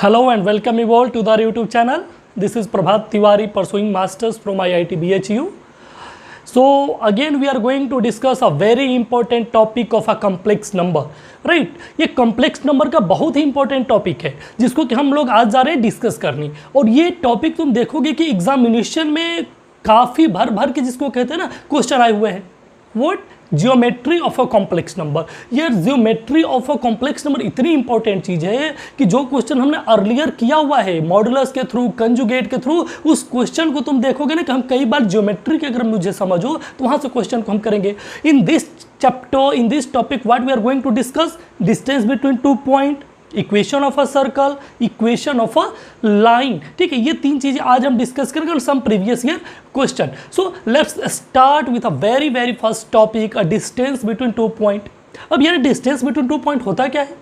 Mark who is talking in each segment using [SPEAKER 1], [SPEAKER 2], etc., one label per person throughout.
[SPEAKER 1] Hello and welcome you all to our YouTube channel. This is Prabhat Tiwari pursuing masters from IIT BHU. So again we are going to discuss a very important topic of a complex number. Right ये complex number का बहुत ही important topic है जिसको कि हम लोग आज जा रहे हैं डिस्कस करनी। और ये टॉपिक तुम देखोगे कि एग्जामिनेशन में काफ़ी भर भर के जिसको कहते हैं ना क्वेश्चन आए हुए हैं। What geometry of a complex number. ये geometry of a complex number इतनी इंपॉर्टेंट चीज़ है कि जो क्वेश्चन हमने अर्लियर किया हुआ है मॉडुलस के थ्रू कंजुगेट के थ्रू, उस क्वेश्चन को तुम देखोगे ना कि हम कई बार जियोमेट्री के अगर मुझे समझो तो वहाँ से क्वेश्चन को हम करेंगे। In this chapter in this topic what we are going to discuss distance between 2 point, equation of a circle, equation of a line. ठीक है, ये तीन चीजें आज हम डिस्कस करेंगे और some previous year question. So let's start with a very first topic, a distance between 2 point. अब यार डिस्टेंस बिटवीन 2 पॉइंट होता क्या है?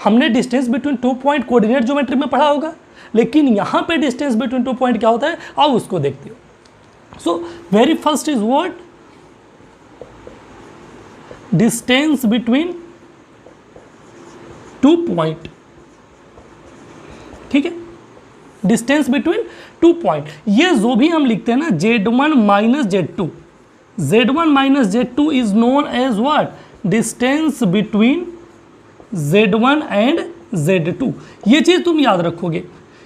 [SPEAKER 1] हमने distance between 2 point coordinate geometry में पढ़ा होगा, लेकिन यहाँ पे डिस्टेंस बिटवीन 2 पॉइंट क्या होता है आओ उसको देखते हो। So very first is what distance between 2 point. ठीक है, डिस्टेंस बिटवीन 2 पॉइंट। ये जो भी हम लिखते हैं ना Z1 minus Z2, Z1 minus Z2 is known as what distance between Z1 and Z2। ये चीज तुम याद रखोगे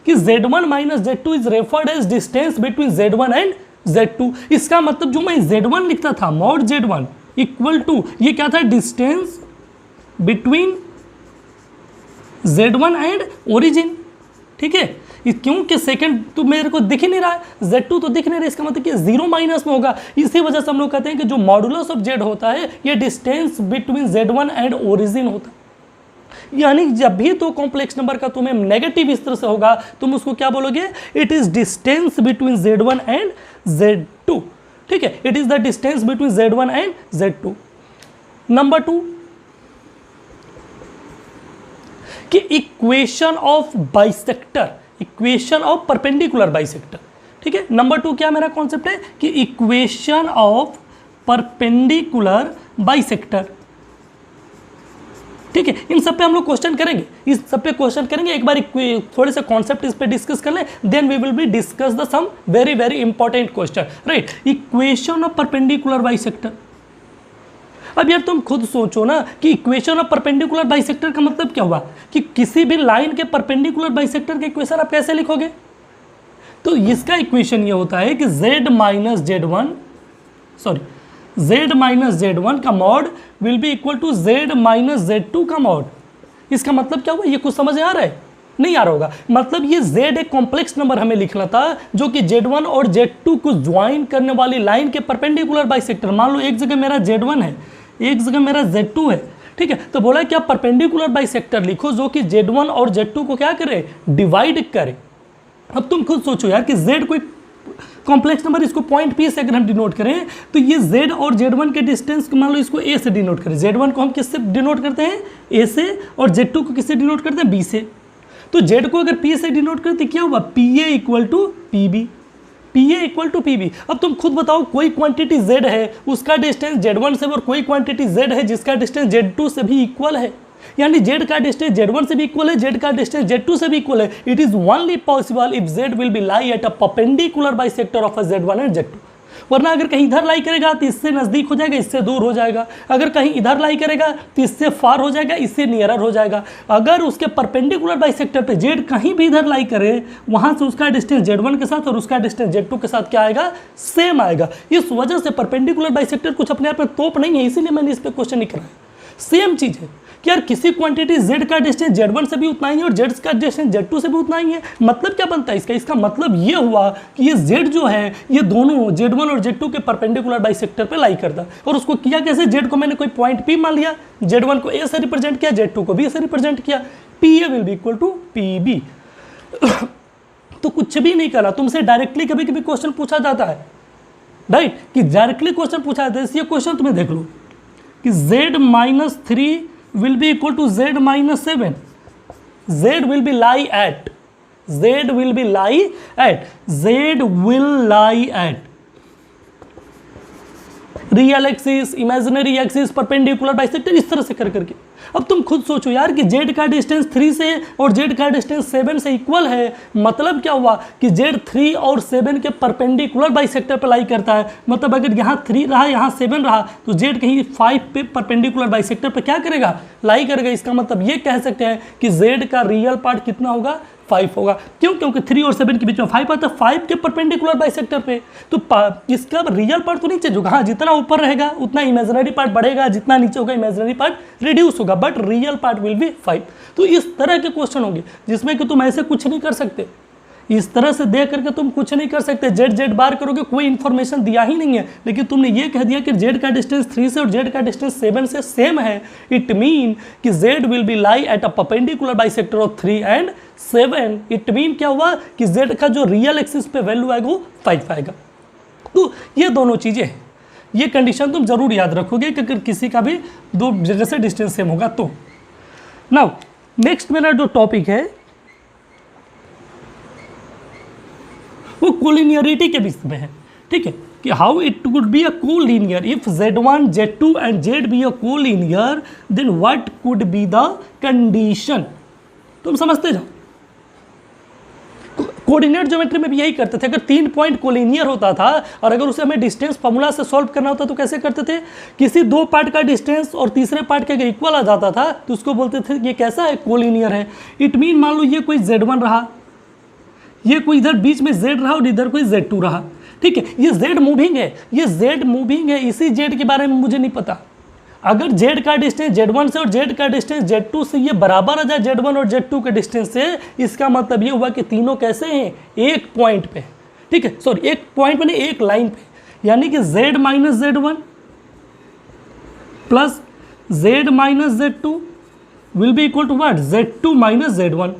[SPEAKER 1] कि Z1 minus Z2 is referred as distance between Z1 and Z2। इसका मतलब जो मैं Z1 लिखता था मॉड Z1 इक्वल टू ये क्या था distance between Z1 and origin. ठीक है, क्योंकि सेकंड तो मेरे को दिख ही नहीं रहा है, Z2 तो दिख नहीं रहा, इसका मतलब कि 0 माइनस में होगा। इसी वजह से हम लोग कहते हैं कि जो मॉडुलस ऑफ Z होता है ये distance between Z1 and origin होता है। यानी जब भी तो कॉम्प्लेक्स नंबर का तुम्हें नेगेटिव इस तरह से होगा तुम उसको क्या बोलोगे, it is distance between Z1 and Z2। ठीक है, it is the distance between Z1 and Z2। Number 2 कि equation of bisector, equation of perpendicular bisector. ठीक है, नंबर 2 क्या मेरा कॉन्सेप्ट है कि इक्वेशन ऑफ परपेंडिकुलर बाइसेक्टर। ठीक है, इन सब पे हम लोग क्वेश्चन करेंगे, इस सब पे क्वेश्चन करेंगे। एक बार थोड़े से कॉन्सेप्ट इस पे डिस्कस कर लें, then we will be discuss the some very important question. Right, equation of perpendicular bisector. अब यार तुम खुद सोचो ना कि इक्वेशन ऑफ परपेंडिकुलर बाइसेक्टर का मतलब क्या हुआ कि किसी भी लाइन के परपेंडिकुलर बाइसेक्टर के इक्वेशन आप कैसे लिखोगे। तो इसका इक्वेशन ये होता है कि Z माइनस Z1 का mod will be equal to Z minus Z2 का मॉड। इसका मतलब क्या हुआ, ये कुछ समझ आ रहा है? नहीं आ रहा होगा। मतलब ये Z एक कॉम्प्लेक्स नंबर हमें लिखना था जो कि Z1 और Z2 को ज्वाइन करने वाली लाइन के परपेंडिकुलर बाइसेक्टर। मान लो एक जगह मेरा Z1 है, एक जगह मेरा Z2 है। ठीक है, तो बोला कि आप परपेंडिकुलर बाइसेक्टर लिखो जो कि Z1 और Z2 को क्या करे, डिवाइड करे। अब तुम खुद सोचो यार कि Z कोई कॉम्प्लेक्स नंबर, इसको पॉइंट P से अगर हम डिनोट करें तो ये Z और Z1 के डिस्टेंस मान लो इसको A से डिनोट करें। Z1 को हम किससे डिनोट करते हैं, A से, और Z2 को किससे डिनोट करते हैं, B से। तो Z को अगर P से डिनोट करते क्या हुआ, PA equal to PB, PA equal to PB। अब तुम खुद बताओ कोई क्वांटिटी Z है उसका डिस्टेंस Z1 से, और कोई क्वांटिटी Z है जिसका डिस्टेंस Z2 से भी इक्वल है, यानी Z का डिस्टेंस Z1 से भी इक्वल है, Z का डिस्टेंस Z2 से भी इक्वल है। It is only possible if Z will be lie at a perpendicular bisector of a Z1 and Z2। वरना अगर कहीं इधर लाई करेगा तो इससे नज़दीक हो जाएगा, इससे दूर हो जाएगा। अगर कहीं इधर लाई करेगा तो इससे फार हो जाएगा, इससे नियरर हो जाएगा। अगर उसके परपेंडिकुलर बाइसेक्टर पे Z कहीं भी इधर लाई करे वहाँ से उसका डिस्टेंस Z1 के साथ और उसका डिस्टेंस Z2 के साथ क्या आएगा, सेम आएगा। इस वजह से परपेंडिकुलर बाइसेक्टर कुछ अपने आप में तोप नहीं है, इसीलिए मैंने इस पर क्वेश्चन नहीं कराया। सेम चीज़ है कि यार किसी क्वांटिटी Z का डिस्टेंस Z1 से भी उतना ही है और Z का डिस्टेंस Z2 से भी उतना ही है। मतलब क्या बनता है इसका, इसका मतलब ये हुआ कि ये Z जो है ये दोनों Z1 और Z2 के परपेंडिकुलर बाइसेक्टर पे लाई करता। और उसको किया कैसे, Z को मैंने कोई पॉइंट P मान लिया, Z1 को A से रिप्रेजेंट किया, Z2 को B से रिप्रेजेंट किया, PA will be equal to PB। तो कुछ भी नहीं करा, तुमसे डायरेक्टली कभी कभी क्वेश्चन पूछा जाता है, राइट, कि डायरेक्टली क्वेश्चन पूछा जाता है। ये क्वेश्चन तुम्हें देख लो कि Z minus 3 will be equal to Z minus 7. Z will be lie at real axis, imaginary axis, perpendicular bisector, इस तरह से कर करके अब तुम खुद सोचो यार कि जेड का डिस्टेंस 3 से और जेड का डिस्टेंस 7 से इक्वल है, मतलब क्या हुआ कि जेड 3 और 7 के परपेंडिकुलर बाइसेक्टर पर लाई करता है। मतलब अगर यहाँ 3 रहा यहाँ 7 रहा तो जेड कहीं 5 पे परपेंडिकुलर बाइसेक्टर पर क्या करेगा, लाई करेगा। इसका मतलब ये कह सकते हैं कि जेड का रियल पार्ट कितना होगा, 5 होगा। क्यों? क्योंकि 3 और 7 के बीच में 5 आता है, 5 के परपेंडिकुलर बाइसेक्टर पे, तो इसका रियल पार्ट तो नहीं चेंज होगा। हाँ, जितना ऊपर रहेगा उतना इमेजिनरी पार्ट बढ़ेगा, जितना नीचे होगा इमेजिनरी पार्ट रिड्यूस होगा, but real part will B 5। तो इस तरह के क्वेश्चन होंगे जिसमें कि तुम ऐसे कुछ नहीं कर सकते, इस तरह से देख करके तुम कुछ नहीं कर सकते। जेड जेड बार करोगे, कोई इन्फॉर्मेशन दिया ही नहीं है, लेकिन तुमने ये कह दिया कि जेड का डिस्टेंस 3 से और जेड का डिस्टेंस 7 से सेम है। इट मीन कि Z will be lie at a perpendicular bisector of 3 and 7। It mean क्या हुआ कि जेड का जो रियल एक्सिस पे वैल्यू आएगा वो 5 आएगा। तो ये दोनों चीज़ें हैं, ये कंडीशन तुम जरूर याद रखोगे कि अगर किसी का भी दो जगह से डिस्टेंस सेम होगा तो। नाउ नेक्स्ट मेरा जो टॉपिक है वो कोलिनियरिटी के बीच में है, ठीक है, कि how it would be a collinear if Z1 Z2 and Z be a collinear then what could be the condition. तुम समझते जाओ, कोऑर्डिनेट ज्योमेट्री में भी यही करते थे। अगर 3 पॉइंट कोलिनियर होता था और अगर उसे हमें डिस्टेंस फॉर्मूला से सॉल्व करना होता तो कैसे करते थे, किसी 2 पार्ट का डिस्टेंस और तीसरे पार्ट के अगर इक्वल आ जाता था तो उसको बोलते थे ये कैसा है, कोलिनियर है। इट मीन मान लो ये कोई Z1 रहा, ये कोई इधर बीच में Z रहा और इधर कोई Z2 रहा, ठीक है, ये Z मूविंग है, ये Z मूविंग है, इसी Z के बारे में मुझे नहीं पता। अगर Z का डिस्टेंस Z1 से और Z का डिस्टेंस Z2 से ये बराबर आ जाए Z1 और Z2 के डिस्टेंस से, इसका मतलब ये हुआ कि तीनों कैसे हैं, एक पॉइंट पे, ठीक है, सॉरी एक पॉइंट पे नहीं, एक लाइन पे, यानी कि Z minus Z1 plus Z minus Z2 will be equal to what, Z2 minus Z1।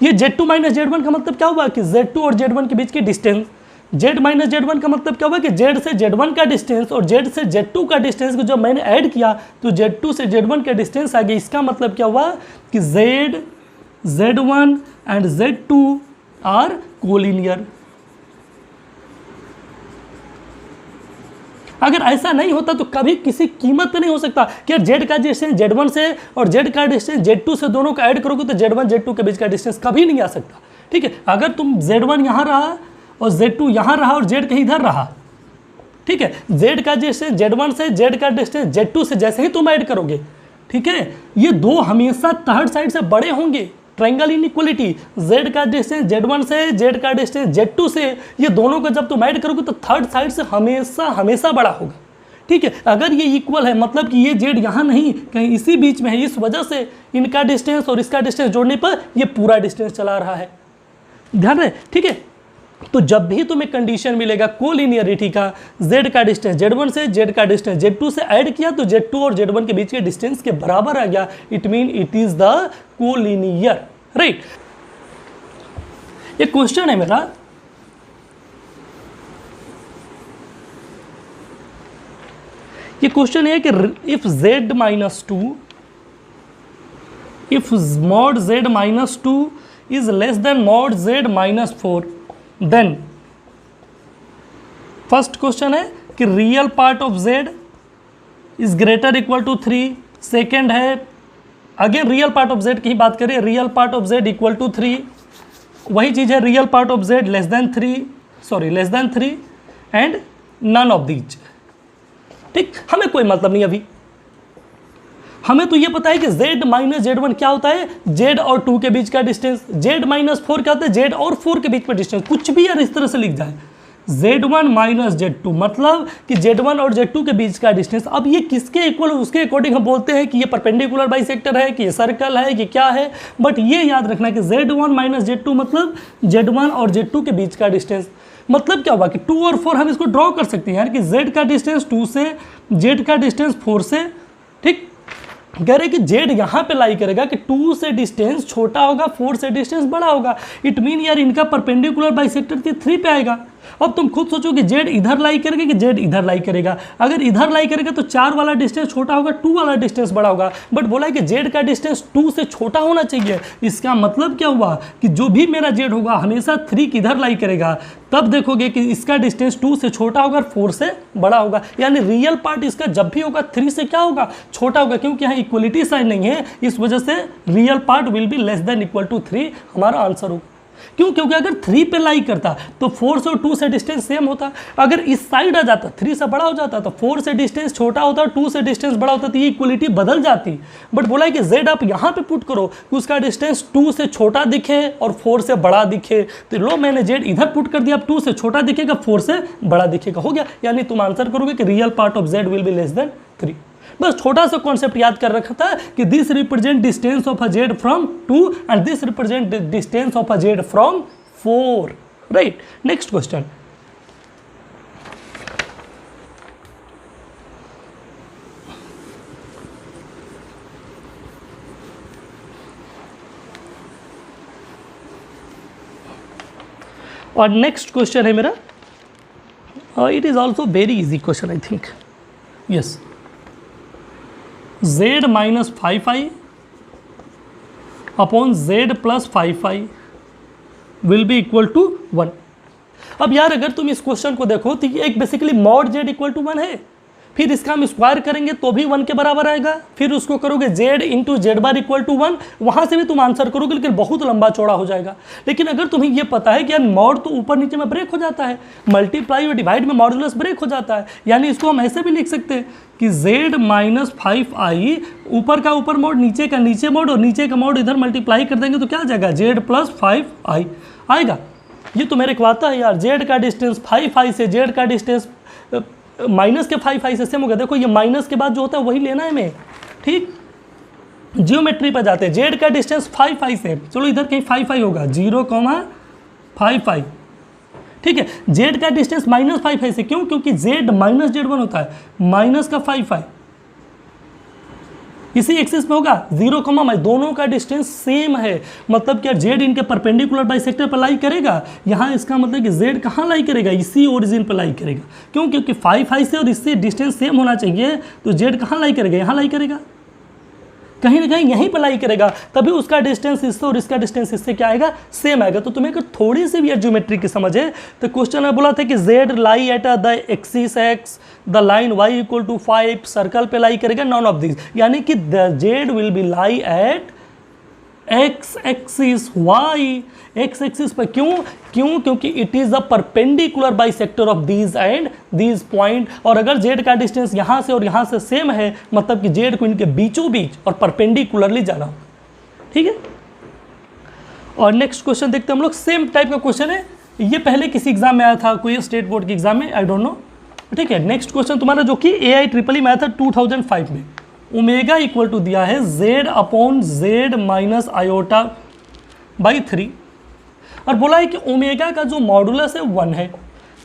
[SPEAKER 1] ये Z2 माइनस Z1 का मतलब क्या हुआ कि Z2 और Z1 के बीच की डिस्टेंस, Z माइनस Z1 का मतलब क्या हुआ कि Z से Z1 का डिस्टेंस और Z से Z2 का डिस्टेंस को जब मैंने ऐड किया तो Z2 से Z1 का डिस्टेंस आ गया। इसका मतलब क्या हुआ कि Z, Z1 and Z2 are collinear. अगर ऐसा नहीं होता तो कभी किसी कीमत पे नहीं हो सकता कि Z का डिस्टेंस Z1 से और Z का डिस्टेंस Z2 से दोनों का ऐड करोगे तो Z1 Z2 के बीच का डिस्टेंस कभी नहीं आ सकता, ठीक है। अगर तुम Z1 यहाँ रहा और Z2 यहाँ रहा और Z कहीं इधर रहा, ठीक है, Z का डिस्टेंस Z1 से Z का डिस्टेंस Z2 से जैसे ही तुम ऐड करोगे, ठीक है, ये दो हमेशा थर्ड साइड से बड़े होंगे। ट्रायंगल इनइक्वालिटी, Z का डिस्टेंस Z1 से, Z का डिस्टेंस Z2 से, ये दोनों को जब तुम ऐड करोगे तो थर्ड साइड से हमेशा हमेशा बड़ा होगा, ठीक है। अगर ये इक्वल है मतलब कि ये Z यहाँ नहीं कहीं इसी बीच में है, इस वजह से इनका डिस्टेंस और इसका डिस्टेंस जोड़ने पर ये पूरा डिस्टेंस चला रहा है, ध्यान रहे, ठीक है। तो जब भी तुम्हें कंडीशन मिलेगा कोलिनियरिटी का, Z का डिस्टेंस Z1 से, Z का डिस्टेंस Z2 से ऐड किया तो Z2 और Z1 के बीच के डिस्टेंस के बराबर आ गया, it mean it is the collinear, right. ये क्वेश्चन है मेरा, ये क्वेश्चन है कि if Z minus 2, if mod Z minus 2 is less than mod Z minus 4, then first question है कि real part of Z is greater equal to 3। Second है again real part of Z की ही बात करें, real part of Z equal to 3, वही चीज़ है real part of Z less than 3 and none of these, ठीक। हमें कोई मतलब नहीं अभी, हमें तो ये पता है कि Z माइनस Z1 क्या होता है, Z और 2 के बीच का डिस्टेंस, Z माइनस 4 क्या होता है, Z और 4 के बीच में डिस्टेंस। कुछ भी यार इस तरह से लिख जाए, Z1 माइनस Z2 मतलब कि Z1 और Z2 के बीच का डिस्टेंस। अब ये किसके इक्वल, उसके अकॉर्डिंग हम बोलते हैं कि ये परपेंडिकुलर बाइसेक्टर है, कि ये सर्कल है, कि क्या है। बट ये याद रखना कि Z1 माइनस Z2 मतलब Z1 और Z2 के बीच का डिस्टेंस। मतलब क्या हुआ कि 2 और 4 हम इसको ड्रॉ कर सकते हैं यार, कि Z का डिस्टेंस 2 से, Z का डिस्टेंस 4 से, ठीक। कह रहे कि Z यहाँ पे लाई करेगा कि 2 से डिस्टेंस छोटा होगा, 4 से डिस्टेंस बड़ा होगा। इट मीन यार इनका परपेंडिकुलर बाइसेक्टर के 3 पे आएगा। अब तुम खुद सोचो कि जेड इधर लाई करेगा कि जेड इधर लाई करेगा। अगर इधर लाई करेगा तो 4 वाला डिस्टेंस छोटा होगा, 2 वाला डिस्टेंस बड़ा होगा, बट बोला है कि जेड का डिस्टेंस 2 से छोटा होना चाहिए। इसका मतलब क्या हुआ कि जो भी मेरा जेड होगा हमेशा 3 किधर लाई करेगा, तब देखोगे कि इसका डिस्टेंस 2 से छोटा होगा और 4 से बड़ा होगा। यानी रियल पार्ट इसका जब भी होगा 3 से क्या होगा, छोटा होगा, क्योंकि यहाँ इक्वलिटी साइन नहीं है, इस वजह से real part will be less than equal to 3 हमारा आंसर होगा। क्यों? क्योंकि अगर 3 पे लाई करता तो 4 से और 2 से डिस्टेंस सेम होता। अगर इस साइड आ जाता 3 से बड़ा हो जाता तो 4 से डिस्टेंस छोटा होता और 2 से डिस्टेंस बड़ा होता, तो ये इक्वलिटी बदल जाती। बट बोला है कि z आप यहाँ पे पुट करो कि उसका डिस्टेंस 2 से छोटा दिखे और 4 से बड़ा दिखे, तो लो मैंने z इधर पुट कर दिया, अब 2 से छोटा दिखेगा 4 से बड़ा दिखेगा, हो गया। यानी तुम आंसर करोगे कि real part of z will be less than 3। बस छोटा सा कॉन्सेप्ट याद कर रखा था कि this represent distance of a z from 2 and this represent distance of a z from 4, right. Next question, और नेक्स्ट क्वेश्चन है मेरा, it is also very easy question I think, yes. z minus 5i upon z plus 5i will be equal to 1। अब यार अगर तुम इस question को देखो तो ये एक basically mod z equal to 1 है, फिर इसका हम स्क्वायर करेंगे तो भी 1 के बराबर आएगा, फिर उसको करोगे z into z bar equal to 1, वहाँ से भी तुम आंसर करोगे लेकिन बहुत लंबा चौड़ा हो जाएगा। लेकिन अगर तुम्हें ये पता है कि यार मॉड तो ऊपर नीचे में ब्रेक हो जाता है, मल्टीप्लाई और डिवाइड में मॉडुलस ब्रेक हो जाता है, यानी इसको हम ऐसे भी लिख सकते हैं कि z माइनस 5i, ऊपर का ऊपर मोड, नीचे का नीचे मोड, और नीचे का मोड इधर मल्टीप्लाई कर देंगे तो क्या आ जाएगा, z प्लस 5i आएगा। ये तो मेरे को आता है यार, z का डिस्टेंस 5i से z का डिस्टेंस माइनस के 5i से सेम होगा। देखो ये माइनस के बाद जो होता है वही लेना है हमें, ठीक। जियोमेट्री पर जाते हैं, z का डिस्टेंस 5i से, चलो इधर कहीं 5i होगा, 0,5i, ठीक है। z का डिस्टेंस माइनस 5i से, क्यों? क्योंकि z माइनस z1 होता है, माइनस का 5i इसी एक्सिस में होगा, 0, दोनों का डिस्टेंस सेम है, मतलब क्या z इनके परपेंडिकुलर बाइसेक्टर पर लाई करेगा। यहाँ इसका मतलब कि z कहाँ लाई करेगा, इसी ओरिजिन पर लाई करेगा। क्यों? क्योंकि 5i से और इससे डिस्टेंस सेम होना चाहिए, तो z कहाँ लाई करेगा, यहाँ लाई करेगा, कहीं ना कहीं यहीं पर लाई करेगा, तभी उसका डिस्टेंस इससे और इसका डिस्टेंस इससे क्या आएगा, सेम आएगा। तो तुम्हें अगर थोड़ी सी भी ज्योमेट्री की समझ है तो क्वेश्चन में बोला था कि z lie at the axis x, the line y equal to 5, circle पे लाई करेगा नॉन ऑफ दिस, यानी कि the z will be lie at x axis y, x axis पर। क्यों? क्योंकि it is the perpendicular bisector of these and these point, और अगर z का डिस्टेंस यहाँ से और यहाँ से सेम है, मतलब कि z को इनके बीचों बीच और परपेंडिकुलरली जाना, ठीक है। और नेक्स्ट क्वेश्चन देखते हैं हम लोग, सेम टाइप का क्वेश्चन है, ये पहले किसी एग्जाम में आया था, कोई स्टेट बोर्ड के एग्जाम में, आई डोंट नो, ठीक है। नेक्स्ट क्वेश्चन तुम्हारा जो कि AI में आया था 2005 में, ओमेगा इक्वल टू दिया है z upon z minus iota by 3, और बोला है कि ओमेगा का जो मॉडुलस है 1 है,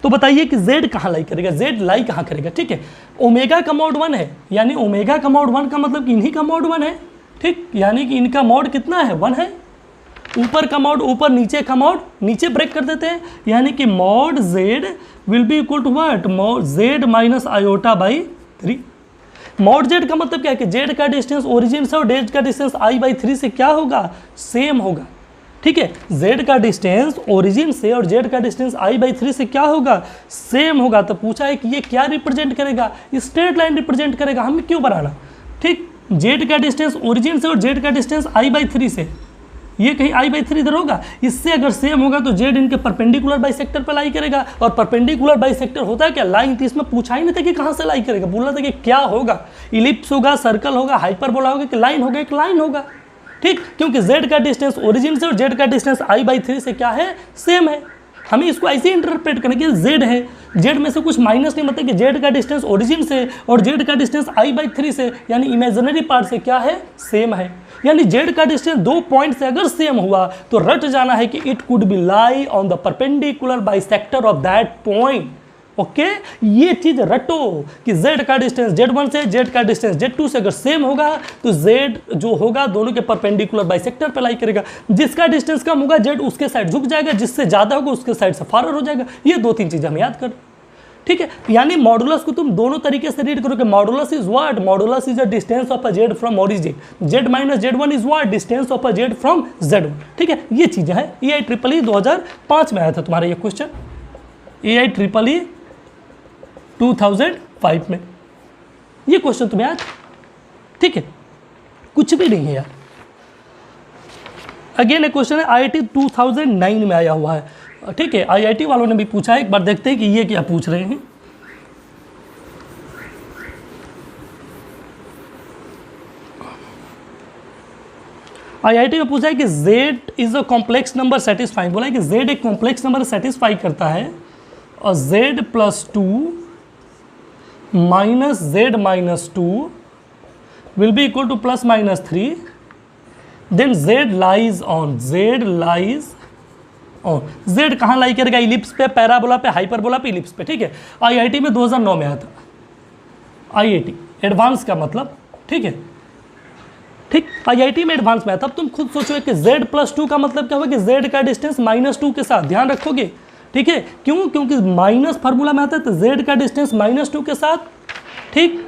[SPEAKER 1] तो बताइए कि z कहाँ लाई करेगा, z लाई कहाँ करेगा, ठीक है। ओमेगा का मॉड 1 है, यानी ओमेगा का मॉड 1 का मतलब कि इन्हीं का मॉड 1 है, ठीक, यानी कि इनका मॉड कितना है, 1 है। ऊपर का मॉड ऊपर, नीचे का मॉड नीचे, ब्रेक कर देते हैं, यानी कि mod z will be equal to what, mod z minus iota by 3। Mod z का मतलब क्या है कि z का डिस्टेंस ओरिजिन से और z का डिस्टेंस i/3 से क्या होगा, सेम होगा, ठीक है। z का डिस्टेंस ओरिजिन से और z का डिस्टेंस i/3 से क्या होगा, सेम होगा। तो पूछा है कि ये क्या रिप्रेजेंट करेगा, स्ट्रेट लाइन रिप्रेजेंट करेगा, हमें क्यों बनाना, ठीक। z का डिस्टेंस ओरिजिन से और z का डिस्टेंस i/3 से, ये कहीं i/3 इधर होगा, इससे अगर सेम होगा तो z इनके परपेंडिकुलर बाइसेक्टर पर लाई करेगा, और परपेंडिकुलर बाइसेक्टर होता है क्या, लाइन। तो इसमें पूछा ही नहीं था कि कहाँ से लाई करेगा, बोला था कि क्या होगा, इलिप्स होगा, सर्कल होगा, हाइपरबोला होगा, कि लाइन होगा, एक लाइन होगा, ठीक। क्योंकि z का डिस्टेंस ओरिजिन से और z का डिस्टेंस i/3 से क्या है, सेम है। हमें इसको ऐसे इंटरप्रेट करना कि z है, z में से कुछ माइनस नहीं, मतलब कि z का डिस्टेंस ओरिजिन से और z का डिस्टेंस i/3 से, यानी इमेजिनरी पार्ट से क्या है, सेम है। यानी z का डिस्टेंस 2 पॉइंट से अगर सेम हुआ तो रट जाना है कि it could B lie on the perpendicular bisector of that point, okay ये चीज रटो कि z का डिस्टेंस z1 से z का डिस्टेंस z2 से अगर सेम होगा तो z जो होगा दोनों के परपेंडिकुलर बाइसेक्टर पे लाई करेगा, जिसका डिस्टेंस कम होगा z उसके साइड झुक जाएगा, जिससे ज़्यादा होगा उसके साइड से फारर हो जाएगा। ये 2-3 चीज़ हम याद कर, ठीक है। यानी मॉडुलस को तुम दोनों तरीके से रीड करोगे। Modulus is what? Modulus is a distance of a z from origin, z minus z1 is what? Distance of a z from z1, ठीक है। ये चीज़ें हैं। AIEEE 2005 में आया था तुम्हारा ये क्वेश्चन, AIEEE 2005 में ये क्वेश्चन तुम्हें याद, ठीक है, कुछ भी नहीं है यार। अगेन एक क्वेश्चन है IIT 2009 में आया हुआ है, ठीक है। IIT वालों ने भी पूछा है, एक बार देखते हैं कि ये क्या पूछ रहे हैं। IIT में पूछा है कि Z is a complex number satisfying, बोला है कि Z एक कॉम्प्लेक्स नंबर सेटिस्फाई करता है और Z plus 2 minus Z minus 2 will be equal to plus minus 3, then Z lies on, Z lies on. Z कहाँ लाई करेगा? इलिप्स पे, पैराबोला पे, हाइपरबोला पे, इलिप्स पे, ठीक है। IIT में 2009 में आया था। IIT एडवांस का मतलब, ठीक है, ठीक। IIT में एडवांस में आया। तब तुम खुद सोचोगे कि Z प्लस 2 का मतलब क्या होगा कि Z का डिस्टेंस माइनस 2 के साथ, ध्यान रखोगे, ठीक है। क्यों? क्योंकि माइनस फार्मूला में आता है तो Z का डिस्टेंस माइनस 2 के साथ, ठीक,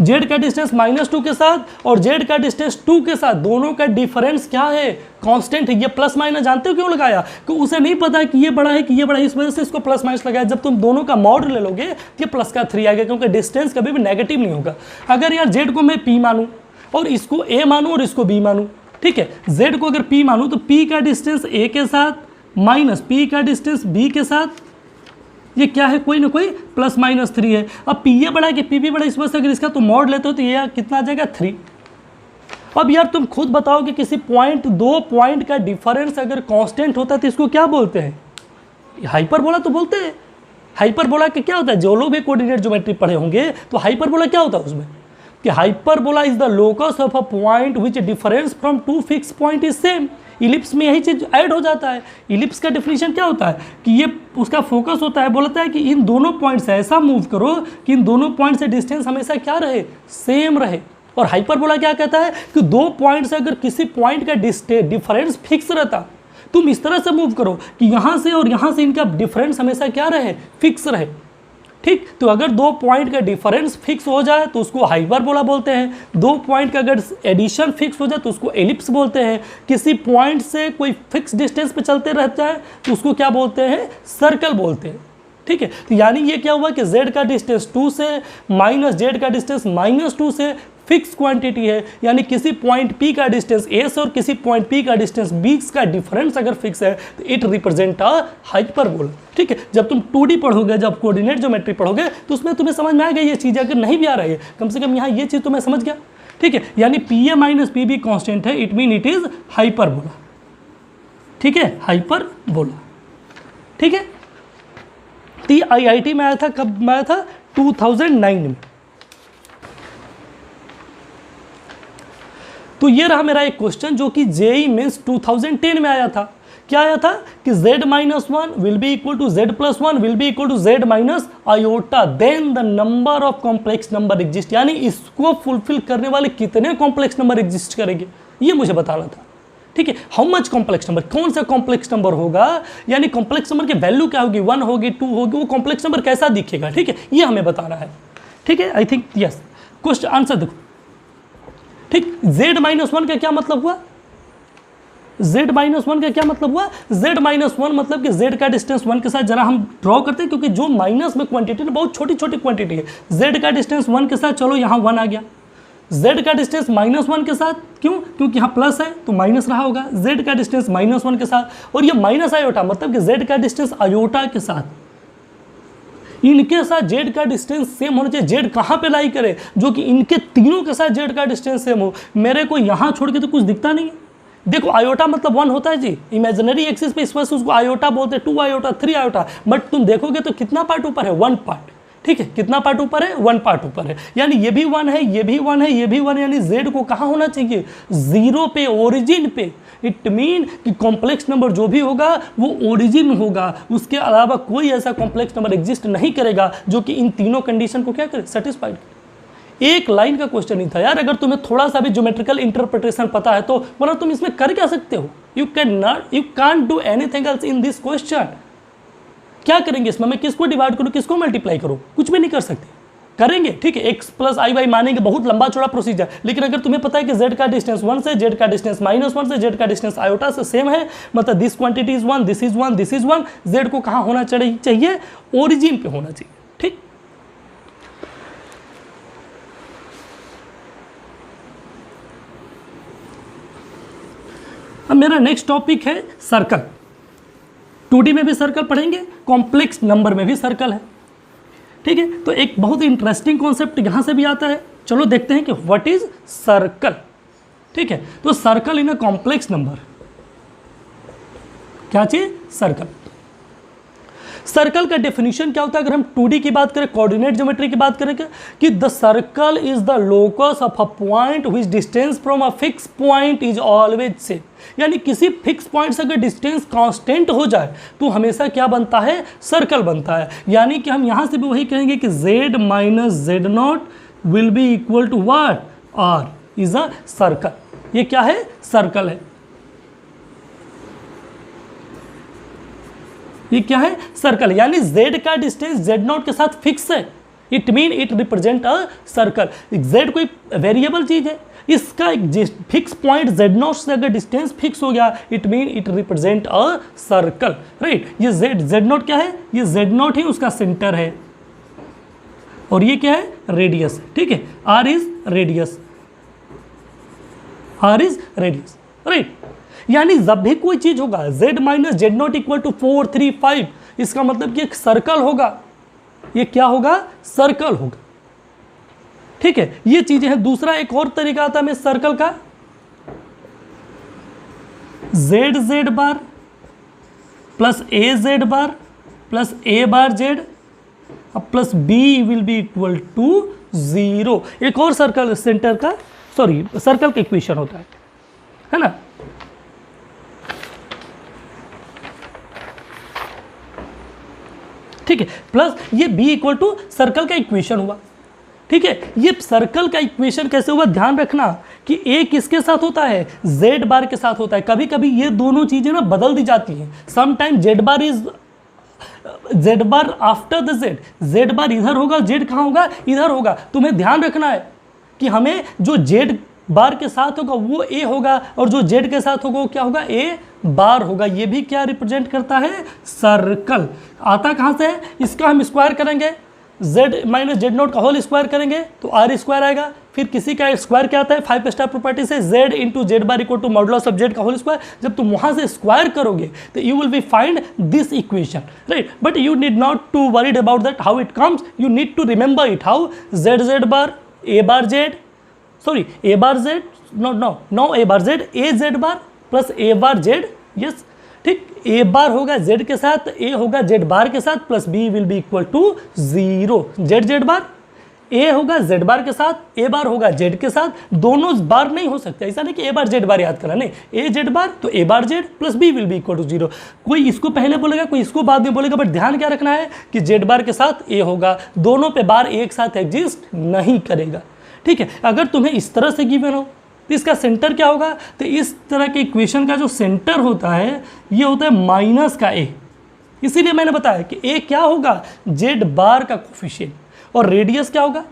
[SPEAKER 1] Z का डिस्टेंस माइनस 2 के साथ और Z का डिस्टेंस 2 के साथ, दोनों का डिफरेंस क्या है? कांस्टेंट है। ये प्लस माइनस जानते हो क्यों लगाया? कि उसे नहीं पता है कि ये बड़ा है कि ये बड़ा है, इस वजह से इसको प्लस माइनस लगाया। जब तुम दोनों का मॉड ले लोगे ये प्लस का 3 आएगा, क्योंकि डिस्टेंस कभी भी नेगेटिव नहीं होगा। अगर यार Z को मैं P मानूँ और इसको A मानूँ और इसको B मानूँ, ठीक है, Z को अगर P मानूँ तो P का डिस्टेंस A के साथ माइनस P का डिस्टेंस B के साथ, ये क्या है? कोई ना कोई प्लस माइनस 3 है। अब P ये बड़ा है कि P भी बड़ा, इस वजह से अगर इसका तो मॉड लेते हो तो ये कितना आ जाएगा? 3। अब यार तुम खुद बताओ कि किसी पॉइंट, 2 पॉइंट का डिफरेंस अगर कांस्टेंट होता है तो इसको क्या बोलते हैं? हाइपरबोला तो बोलते हैं। हाइपरबोला के क्या होता है? जो लोग भी कोऑर्डिनेट ज्योमेट्री पढ़े होंगे तो हाइपरबोला क्या होता है उसमें कि hyperbola is the locus of a point which difference from 2 fix point is same. Ellipse में यही चीज़ ऐड हो जाता है। इलिप्स का डिफिनीशन क्या होता है कि ये उसका फोकस होता है, बोलता है कि इन दोनों पॉइंट से ऐसा मूव करो कि इन दोनों पॉइंट से डिस्टेंस हमेशा क्या रहे? सेम रहे। और हाइपरबोला क्या कहता है कि 2 पॉइंट से अगर किसी पॉइंट का डिफरेंस फिक्स रहता, तुम इस तरह से मूव करो कि यहाँ से और यहाँ से इनका डिफरेंस हमेशा क्या रहे? फिक्स रहे, ठीक। तो अगर 2 पॉइंट का डिफरेंस फिक्स हो जाए तो उसको हाइपरबोला बोलते हैं। 2 पॉइंट का अगर एडिशन फिक्स हो जाए तो उसको एलिप्स बोलते हैं। किसी पॉइंट से कोई फिक्स डिस्टेंस पे चलते रहता है तो उसको क्या बोलते हैं? सर्कल बोलते हैं, ठीक है। तो यानी ये क्या हुआ कि Z का डिस्टेंस 2 से माइनस Z का डिस्टेंस माइनस 2 से फिक्स क्वांटिटी है। यानी किसी पॉइंट P का डिस्टेंस A से और किसी पॉइंट P का डिस्टेंस B का डिफरेंस अगर फिक्स है तो इट रिप्रेजेंट अ हाइपरबोला, ठीक है। जब तुम 2D पढ़ोगे, जब कोऑर्डिनेट ज्योमेट्री पढ़ोगे तो उसमें तुम्हें समझ में आएगा ये चीज़। अगर नहीं भी आ रही है कम से कम यहाँ ये चीज़ तुम्हें समझ गया, ठीक है। यानी PA माइनस PB कॉन्स्टेंट है, it mean it is hyperbola, ठीक है, हाइपरबोला, ठीक है। तो IIT में आया था, कब में आया था? 2009 में। तो ये रहा मेरा एक क्वेश्चन जो कि JEE मेंस 2010 में आया था। क्या आया था कि Z minus 1 will be equal to Z plus 1 will be equal to Z minus iota, then the number of complex number exist. यानी इसको फुलफिल करने वाले कितने कॉम्प्लेक्स नंबर एग्जिस्ट करेंगे ये मुझे बताना था, ठीक है। हाउ मच कॉम्प्लेक्स नंबर, कौन सा कॉम्प्लेक्स नंबर होगा, यानी कॉम्प्लेक्स नंबर की वैल्यू क्या होगी? 1 होगी, 2 होगी, वो कॉम्प्लेक्स नंबर कैसा दिखेगा, ठीक है, ये हमें बताना है, ठीक है। आई थिंक यस, क्वेश्चन आंसर देखो, ठीक। Z माइनस 1 का क्या मतलब हुआ? Z माइनस 1 का क्या मतलब हुआ? Z माइनस 1 मतलब कि Z का डिस्टेंस 1 के साथ, जरा हम ड्रॉ करते हैं क्योंकि जो माइनस में क्वांटिटी है बहुत छोटी छोटी क्वांटिटी है। Z का डिस्टेंस 1 के साथ, चलो यहाँ 1 आ गया। Z का डिस्टेंस माइनस 1 के साथ, क्यों? क्योंकि यहाँ प्लस है तो माइनस रहा होगा। Z का डिस्टेंस माइनस 1 के साथ, और ये माइनस आयोटा मतलब कि Z का डिस्टेंस आयोटा के साथ, इनके साथ Z का डिस्टेंस सेम होना चाहिए। Z कहाँ पे लाई करे? जो कि इनके तीनों के साथ Z का डिस्टेंस सेम हो। मेरे को यहाँ छोड़ के तो कुछ दिखता नहीं है। देखो आयोटा मतलब 1 होता है जी, इमेजिनरी एक्सिस पे, इस वजह से उसको आयोटा बोलते हैं, 2 आयोटा, 3 आयोटा। बट तुम देखोगे तो कितना पार्ट ऊपर है? 1 पार्ट, ठीक है, कितना पार्ट ऊपर है, 1 पार्ट ऊपर है, यानी ये भी 1 है, ये भी 1 है, ये भी 1 है, यानी z को कहाँ होना चाहिए, 0 पे, ओरिजिन पे। इट मीन कि कॉम्प्लेक्स नंबर जो भी होगा वो ओरिजिन होगा, उसके अलावा कोई ऐसा कॉम्प्लेक्स नंबर एग्जिस्ट नहीं करेगा जो कि इन तीनों कंडीशन को क्या करे, सेटिस्फाइड करे। एक लाइन का क्वेश्चन ही था यार, अगर तुम्हें थोड़ा सा भी ज्योमेट्रिकल इंटरप्रिटेशन पता है तो, वरना तुम इसमें कर क्या सकते हो, you can't do anything else in this question. क्या करेंगे इसमें, मैं किसको डिवाइड करूँ, किसको मल्टीप्लाई करूँ, कुछ भी नहीं कर सकते। करेंगे ठीक है, x प्लस आई वाई मानेंगे, बहुत लंबा चौड़ा प्रोसीजर, लेकिन अगर तुम्हें पता है कि z का डिस्टेंस 1 से, z का डिस्टेंस -1 से, z का डिस्टेंस आयोटा से सेम है, मतलब this quantity is 1, this is 1, this is 1, z को कहाँ होना चाहिए, ओरिजिन पे होना चाहिए। ठीक, अब मेरा नेक्स्ट टॉपिक है सर्कल। 2D में भी सर्कल पढ़ेंगे, कॉम्प्लेक्स नंबर में भी सर्कल है। ठीक है, तो एक बहुत इंटरेस्टिंग कॉन्सेप्ट यहां से भी आता है। चलो देखते हैं कि व्हाट इज सर्कल। ठीक है, तो सर्कल इन अ कॉम्प्लेक्स नंबर, क्या चीज, सर्कल। सर्कल का डेफिनेशन क्या होता है, अगर हम 2D की बात करें, कोऑर्डिनेट ज्योमेट्री की बात करें, कि the circle is the locus of a point which distance from a fix point is always same. यानी किसी फिक्स पॉइंट से अगर डिस्टेंस कांस्टेंट हो जाए तो हमेशा क्या बनता है, सर्कल बनता है। यानी कि हम यहां से भी वही कहेंगे कि z minus z not will be equal to what, r is a circle. ये क्या है, सर्कल है। ये क्या है, सर्कल। यानी z का डिस्टेंस z नॉट के साथ फिक्स है, it mean it represent a circle. z कोई वेरिएबल चीज है, इसका एक फिक्स पॉइंट z नॉट से अगर डिस्टेंस फिक्स हो गया, it mean it represent a circle, right. ये z नॉट क्या है, ये z नॉट ही उसका सेंटर है, और ये क्या है, रेडियस। ठीक है, r is radius, r is radius, right. यानी जब भी कोई चीज होगा z minus z not equal to 4, 3, 5, इसका मतलब कि एक सर्कल होगा। ये क्या होगा, सर्कल होगा। ठीक है, ये चीजें हैं। दूसरा एक और तरीका आता है हमें सर्कल का, z z bar plus a Z bar plus A bar Z plus B will be equal to 0। एक और सर्कल सेंटर का, सॉरी सर्कल का इक्वेशन होता है ना। ठीक है, प्लस ये b इक्वल टू सर्कल का इक्वेशन हुआ। ठीक है, ये सर्कल का इक्वेशन कैसे हुआ, ध्यान रखना कि a किसके साथ होता है, z बार के साथ होता है। कभी कभी ये दोनों चीजें ना बदल दी जाती हैं। Some time z bar is z bar after the z bar इधर होगा, z कहाँ होगा, इधर होगा। तुम्हें ध्यान रखना है कि हमें जो z बार के साथ होगा वो a होगा, और जो z के साथ होगा वो क्या होगा, a बार होगा। ये भी क्या रिप्रेजेंट करता है, सर्कल। आता कहाँ से है, इसका हम स्क्वायर करेंगे, z माइनस जेड नॉट का होल स्क्वायर करेंगे तो r स्क्वायर आएगा। फिर किसी का स्क्वायर क्या आता है, 5 स्टार प्रॉपर्टी से, z into z bar equal to modulus of z का होल स्क्वायर। जब तुम वहाँ से स्क्वायर करोगे तो you will be find this equation, right. But you need not to worried about that how it comes, you need to remember it how z z bar a bar z, sorry a bar z, no a bar z, a z bar plus a bar z, yes. ठीक, a बार होगा z के साथ, a होगा z bar के साथ, plus b will be equal to 0। z bar a होगा z bar के साथ, a बार होगा z के साथ, दोनों बार नहीं हो सकते। ऐसा नहीं कि a बार z बार याद करना, नहीं, a z बार तो a bar z plus b will be equal to 0। कोई इसको पहले बोलेगा, कोई इसको बाद में बोलेगा, बट ध्यान क्या रखना है कि z बार के साथ a होगा, दोनों पे बार एक साथ एग्जिस्ट नहीं करेगा। ठीक है, अगर तुम्हें इस तरह से गिवन हो तो इसका सेंटर क्या होगा, तो इस तरह के इक्वेशन का जो सेंटर होता है ये होता है माइनस का a। इसीलिए मैंने बताया कि a क्या होगा, z बार का कोफिशिएंट, और रेडियस क्या होगा,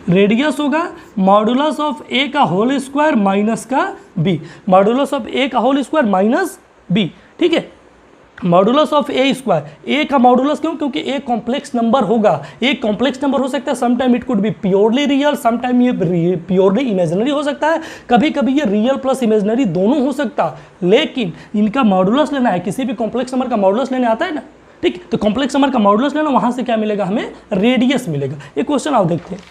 [SPEAKER 1] रेडियस होगा मॉडुलस ऑफ a का होल स्क्वायर माइनस का b, मॉडुलस ऑफ a का होल स्क्वायर माइनस b। ठीक है, मॉडुलस ऑफ ए स्क्वायर, ए का मॉडुलस क्यों, क्योंकि ए कॉम्प्लेक्स नंबर होगा। एक कॉम्प्लेक्स नंबर हो सकता है, some time it could be purely real, some time ये प्योरली इमेजिनरी हो सकता है, कभी कभी ये रियल प्लस इमेजिनरी दोनों हो सकता, लेकिन इनका मॉडुलस लेना है। किसी भी कॉम्प्लेक्स नंबर का मॉडुलस लेने आता है ना, ठीक, तो कॉम्प्लेक्स नंबर का मॉडुलस लेना, वहां से क्या मिलेगा, हमें रेडियस मिलेगा। एक क्वेश्चन आओ देखते हैं,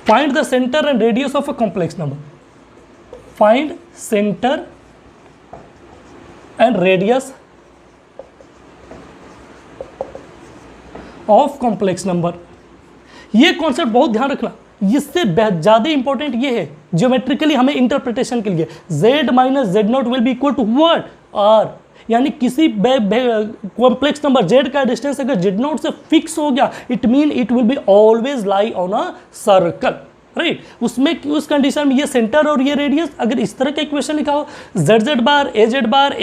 [SPEAKER 1] find the centre and radius of a complex number, find centre and radius of complex number. ये कॉन्सेप्ट बहुत ध्यान रखना, इससे ज़्यादा इंपॉर्टेंट ये है ज्योमेट्रिकली हमें इंटरप्रिटेशन के लिए, z minus z not will be equal to what, r। यानी किसी कॉम्प्लेक्स नंबर z का डिस्टेंस अगर z नॉट से फिक्स हो गया, it mean it will be always lie on a circle, right. उसमें उस कंडीशन में ये सेंटर और ये रेडियस, अगर इस तरह का इक्वेशन लिखा हो z z bar a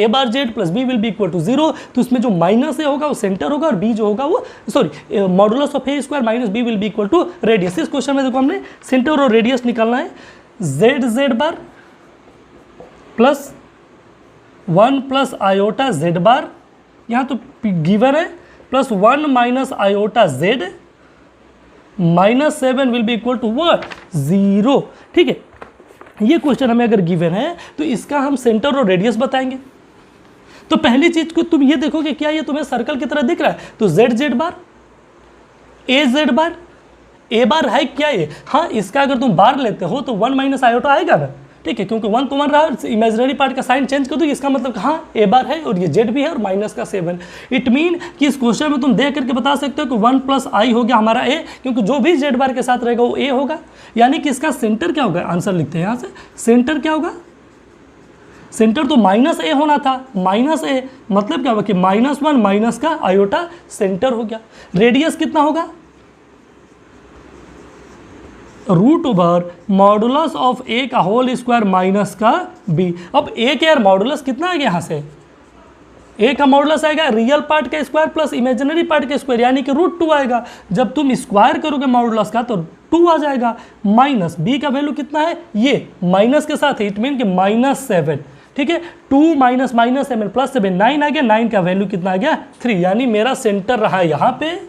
[SPEAKER 1] bar Z plus B will be equal to 0, तो उसमें जो माइनस ए होगा वो सेंटर होगा और बी जो होगा वो sorry modulus of a square minus b will be equal to radius. इस क्वेश्चन में देखो हमने सेंटर और रेडियस निकालना है, z z bar plus 1 plus iota z bar, यहाँ तो गिवन है, plus 1 minus iota z -7 will be equal to what, 0। ठीक है, ये क्वेश्चन हमें अगर गिवन है तो इसका हम सेंटर और रेडियस बताएंगे। तो पहली चीज को तुम ये देखोगे, क्या ये तुम्हें सर्कल की तरह दिख रहा है, तो Z z bar A Z bar, a बार है क्या ये, हाँ इसका अगर तुम बार लेते हो तो 1 माइनस आयोटा आएगा ना, ठीक है, क्योंकि 1 तो 1 रहा, इमेजिनरी पार्ट का साइन चेंज कर दो, इसका मतलब हाँ ए बार है और ये जेड भी है और माइनस का 7। इट मीन कि इस क्वेश्चन में तुम देख करके बता सकते हो कि 1 प्लस आई हो गया हमारा ए, क्योंकि जो भी जेड बार के साथ रहेगा वो ए होगा। यानी कि इसका सेंटर क्या होगा, आंसर लिखते हैं यहाँ से, सेंटर क्या होगा, सेंटर तो माइनस ए होना था, माइनस ए मतलब क्या होगा कि -1 माइनस का आयोटा सेंटर हो गया। रेडियस कितना होगा, रूट ओवर मॉडुलस ऑफ ए का होल स्क्वायर माइनस का बी। अब ए के यार मॉडुलस कितना आएगा यहाँ से, ए का मॉडुलस आएगा रियल पार्ट का स्क्वायर प्लस इमेजिनरी पार्ट का स्क्वायर, यानी कि √2 आएगा। जब तुम स्क्वायर करोगे मॉडुलस का तो 2 आ जाएगा, माइनस बी का वैल्यू कितना है, ये माइनस के साथ है, इट मीन कि -7। ठीक है, 2 माइनस -7 प्लस 7 9 आ गया, 9 का वैल्यू कितना आ गया 3, यानी मेरा सेंटर रहा यहाँ पे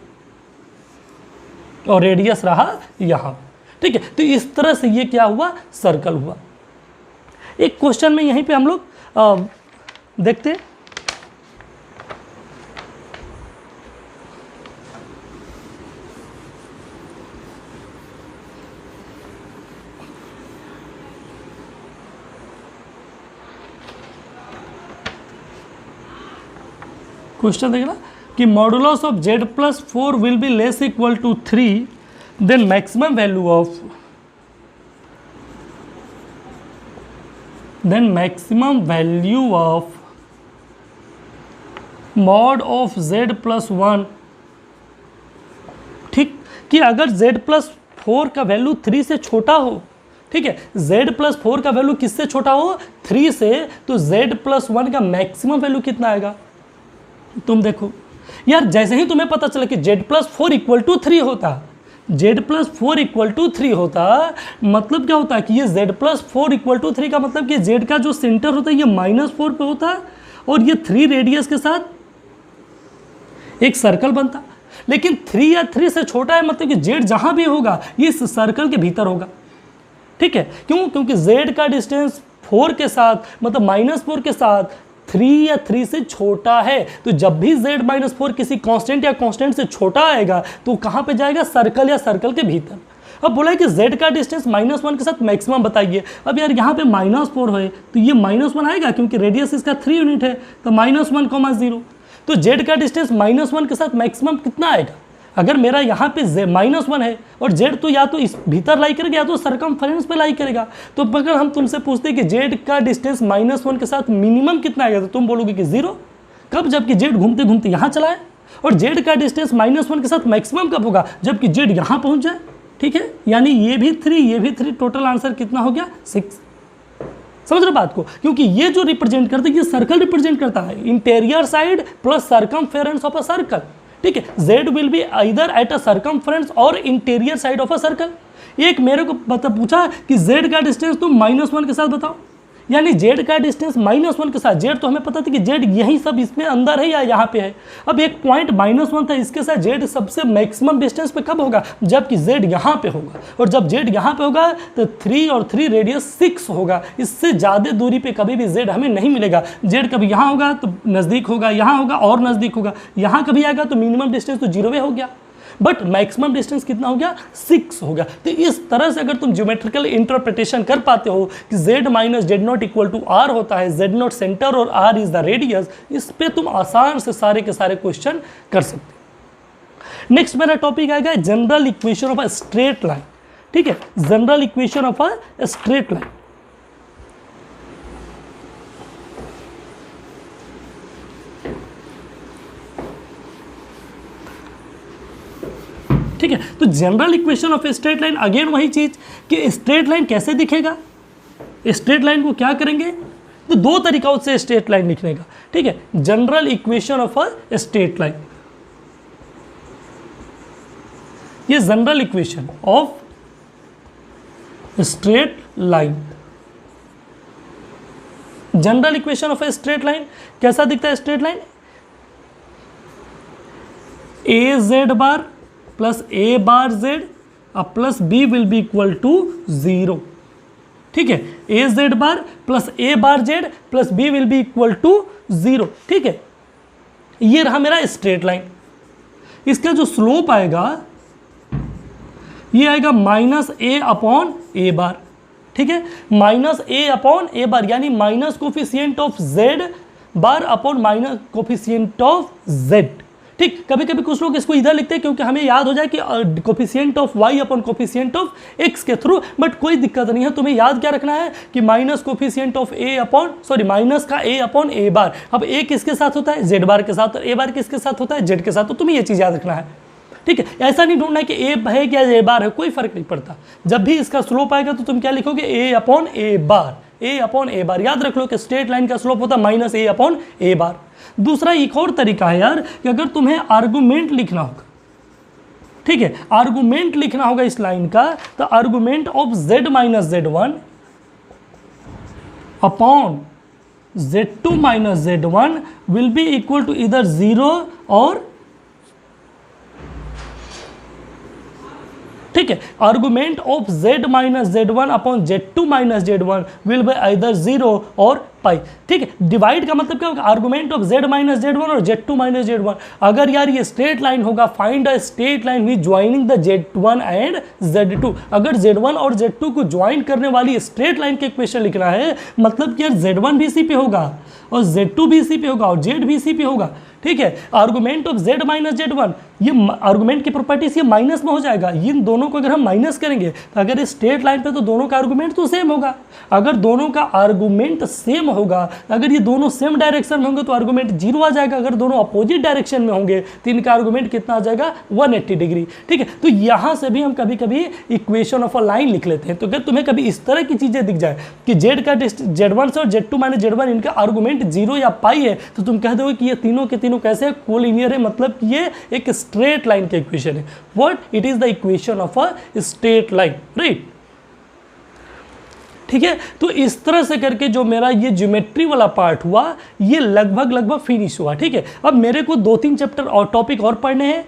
[SPEAKER 1] और रेडियस रहा यहाँ। ठीक है, तो इस तरह से ये क्या हुआ, सर्कल हुआ। एक क्वेश्चन में यहीं पे हम लोग देखते हैं, क्वेश्चन देखना कि modulus of z plus 4 will be less equal to 3, then maximum value of mod of z plus 1। ठीक, कि अगर z प्लस 4 का वैल्यू 3 से छोटा हो, ठीक है, z प्लस 4 का वैल्यू किससे छोटा हो, 3 से, तो z प्लस 1 का मैक्सिमम वैल्यू कितना आएगा। तुम देखो यार, जैसे ही तुम्हें पता चला कि z प्लस 4 इक्वल टू 3 होता, z प्लस 4 इक्वल टू 3 होता, मतलब क्या होता है कि ये z प्लस 4 इक्वल टू 3 का मतलब कि z का जो सेंटर होता है ये -4 पे होता और ये 3 रेडियस के साथ एक सर्कल बनता। लेकिन 3 या 3 से छोटा है, मतलब कि z जहाँ भी होगा ये इस सर्कल के भीतर होगा। ठीक है, क्यों, क्योंकि z का डिस्टेंस 4 के साथ, मतलब -4 के साथ 3 या 3 से छोटा है, तो जब भी z -4 किसी कांस्टेंट या कांस्टेंट से छोटा आएगा तो कहाँ पे जाएगा, सर्कल या सर्कल के भीतर। अब बोला है कि z का डिस्टेंस -1 के साथ मैक्सिमम बताइए। अब यार यहाँ पे -4 है तो ये -1 आएगा, क्योंकि रेडियस इसका 3 यूनिट है, तो -1,0। तो z का डिस्टेंस -1 के साथ मैक्सिमम कितना आएगा। अगर मेरा यहाँ पे -1 है और z तो या तो इस भीतर लाई करेगा या तो सरकमफेरेंस पे लाई करेगा, तो अगर हम तुमसे पूछते हैं कि z का डिस्टेंस -1 के साथ मिनिमम कितना आएगा, तो तुम बोलोगे कि 0। कब, जबकि z घूमते घूमते यहाँ चला है। और z का डिस्टेंस -1 के साथ मैक्सिमम कब होगा, जबकि z यहाँ पहुँच जाए। ठीक है, यानी ये भी 3 ये भी 3, टोटल आंसर कितना हो गया 6। समझ रहे बात को, क्योंकि ये जो रिप्रेजेंट करता है ये सर्कल रिप्रेजेंट करता है, interior side plus circumference of a circle. ठीक है, z will be either at a circumference और interior side of a circle. एक मेरे को पूछा कि z का डिस्टेंस तुम -1 के साथ बताओ, यानी z का डिस्टेंस -1 के साथ, z तो हमें पता था कि z यही सब इसमें अंदर है या यहाँ पे है। अब एक पॉइंट -1 था, इसके साथ z सबसे मैक्सिमम डिस्टेंस पे कब होगा, जबकि z यहाँ पे होगा, और जब z यहाँ पे होगा तो 3 और 3 रेडियस 6 होगा। इससे ज़्यादा दूरी पे कभी भी z हमें नहीं मिलेगा। z कभी यहाँ होगा तो नज़दीक होगा, यहाँ होगा और नज़दीक होगा, यहाँ कभी आएगा तो मिनिमम डिस्टेंस तो 0 हो गया, बट मैक्सिमम डिस्टेंस कितना हो गया 6 हो गया। तो इस तरह से अगर तुम ज्योमेट्रिकल इंटरप्रिटेशन कर पाते हो कि z minus z not equal to r होता है, z नॉट सेंटर और r इज द रेडियस, इस पे तुम आसान से सारे के सारे क्वेश्चन कर सकते हो। नेक्स्ट मेरा टॉपिक आएगा general equation of a straight line. ठीक है, general equation of a straight line. ठीक है, तो general equation of straight line, again वही चीज कि स्ट्रेट लाइन कैसे दिखेगा। स्ट्रेट लाइन को क्या करेंगे, तो दो तरीकों से स्ट्रेट लाइन लिखने का। ठीक है, general equation of a straight line, ये general equation of straight line. General equation of a straight line कैसा दिखता है straight line, A Z bar plus A bar Z plus B will be equal to 0। ठीक है, A Z bar plus A bar Z plus B will be equal to 0। ठीक है, ये रहा मेरा स्ट्रेट लाइन। इसका जो स्लोप आएगा ये आएगा माइनस ए अपॉन ए बार। ठीक है, माइनस ए अपॉन ए बार यानी minus coefficient of Z bar upon minus coefficient of Z. ठीक, कभी कभी कुछ लोग इसको इधर लिखते हैं क्योंकि हमें याद हो जाए कि coefficient of y upon coefficient of x के थ्रू, बट कोई दिक्कत नहीं है। तुम्हें याद क्या रखना है कि minus coefficient of A upon minus का ए अपॉन ए बार। अब ए किसके साथ होता है, जेड बार के साथ, और ए बार किसके साथ होता है, जेड के साथ। तो तुम्हें ये चीज़ याद रखना है। ठीक है, ऐसा नहीं ढूंढना है कि ए है क्या ए बार है, कोई फर्क नहीं पड़ता। जब भी इसका स्लोप आएगा तो तुम क्या लिखोगे, ए अपॉन ए बार, ए अपॉन ए बार। याद रख लो कि स्ट्रेट लाइन का स्लोप होता है माइनस ए अपॉन ए बार। दूसरा एक और तरीका है यार कि अगर तुम्हें आर्गुमेंट लिखना होगा, ठीक है, आर्गुमेंट लिखना होगा इस लाइन का, तो argument of z minus z1 upon z2 minus z1 will be equal to इधर 0 और, ठीक है, argument of z minus z1 upon z2 minus z1 will be either 0 और पाई। ठीक है, डिवाइड का मतलब क्या होगा, argument of z minus z1 और z2 माइनस z1। अगर यार ये स्ट्रेट लाइन होगा, find a straight line with joining the z1 and z2। अगर z1 और z2 को ज्वाइन करने वाली स्ट्रेट लाइन के इक्वेशन लिखना है, मतलब कि यार z1 भी इसी पे होगा और z2 भी इसी पे होगा और z भी इसी पे होगा। ठीक है, argument of z minus z1, ये आर्गुमेंट की प्रॉपर्टीज ये माइनस में हो जाएगा। इन दोनों को अगर हम माइनस करेंगे तो अगर इस स्ट्रेट लाइन पे तो दोनों का आर्गुमेंट तो सेम होगा। अगर दोनों का आर्गुमेंट सेम होगा, अगर ये दोनों सेम डायरेक्शन में होंगे तो आर्गुमेंट 0 आ जाएगा। अगर दोनों अपोजिट डायरेक्शन में होंगे तो इनका आर्गुमेंट कितना आ जाएगा, 180 डिग्री। ठीक है, तो यहाँ से भी हम कभी कभी इक्वेशन ऑफ अ लाइन लिख लेते हैं। तो अगर तुम्हें कभी इस तरह की चीज़ें दिख जाए कि जेड का z1 से और z2 माइनस z1 इनका आर्गुमेंट 0 या पाई है, तो तुम कह दोगे कि ये तीनों के तीनों कैसे कोलिनियर है, मतलब कि ये एक स्ट्रेट लाइन की इक्वेशन है। What, it is the equation of a straight line, right. ठीक है, तो इस तरह से करके जो मेरा ये ज्योमेट्री वाला पार्ट हुआ ये लगभग फिनिश हुआ। ठीक है, अब मेरे को 2-3 चैप्टर और टॉपिक और पढ़ने हैं।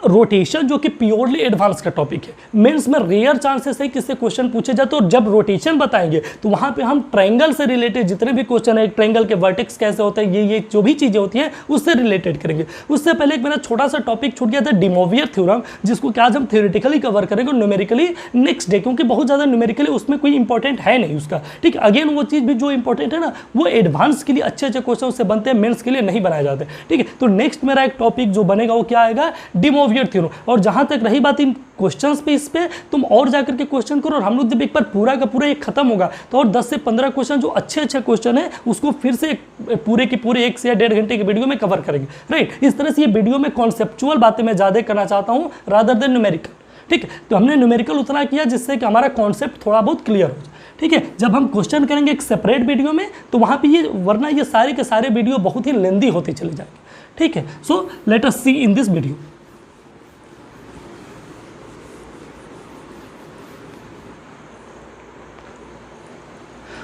[SPEAKER 1] रोटेशन जो कि प्योरली एडवांस का टॉपिक है, मेंस में रेयर चांसेस है कि इससे क्वेश्चन पूछे जाते, और जब रोटेशन बताएंगे तो वहाँ पे हम ट्रायंगल से रिलेटेड जितने भी क्वेश्चन है, ट्रायंगल के वर्टेक्स कैसे होते हैं, ये जो भी चीज़ें होती हैं उससे रिलेटेड करेंगे। उससे पहले एक मेरा छोटा सा टॉपिक छूट गया था, डिमोवियर थ्योरम, जिसको कि आज हम थ्योरेटिकली कवर करेंगे, न्यूमेरिकली नेक्स्ट डे, क्योंकि बहुत ज़्यादा न्यूमेरिकली उसमें कोई इंपॉर्टेंट है नहीं उसका। ठीक, अगेन वो चीज़ भी जो इंपॉर्टेंट है ना, वो एडवांस के लिए अच्छे क्वेश्चन उससे बनते हैं, मेन्स के लिए नहीं बनाए जाते। ठीक है, तो नेक्स्ट मेरा एक टॉपिक जो बनेगा वो क्या आएगा, डिमोवियर थ्योरम। और जहां तक रही बात इन क्वेश्चंस पे, इस पे तुम और जाकर के क्वेश्चन करो, और हम लोग जब एक बार पूरा का पूरा एक खत्म होगा तो और 10 से 15 क्वेश्चन जो अच्छे क्वेश्चन है उसको फिर से पूरे के पूरे 1 से या 1.5 घंटे के वीडियो में कवर करेंगे, राइट। इस तरह से ये वीडियो में कॉन्सेप्चुअल बातें मैं ज़्यादा करना चाहता हूँ रादर देन न्यूमेरिकल। ठीक है, तो हमने न्यूमेरिकल उतना किया जिससे कि हमारा कॉन्सेप्ट थोड़ा बहुत क्लियर हो जाए। ठीक है, जब हम क्वेश्चन करेंगे एक सेपरेट वीडियो में तो वहाँ पे ये, वरना ये सारे के सारे वीडियो बहुत ही लेंदी होते चले जाएंगे। ठीक है, so let us see in this video.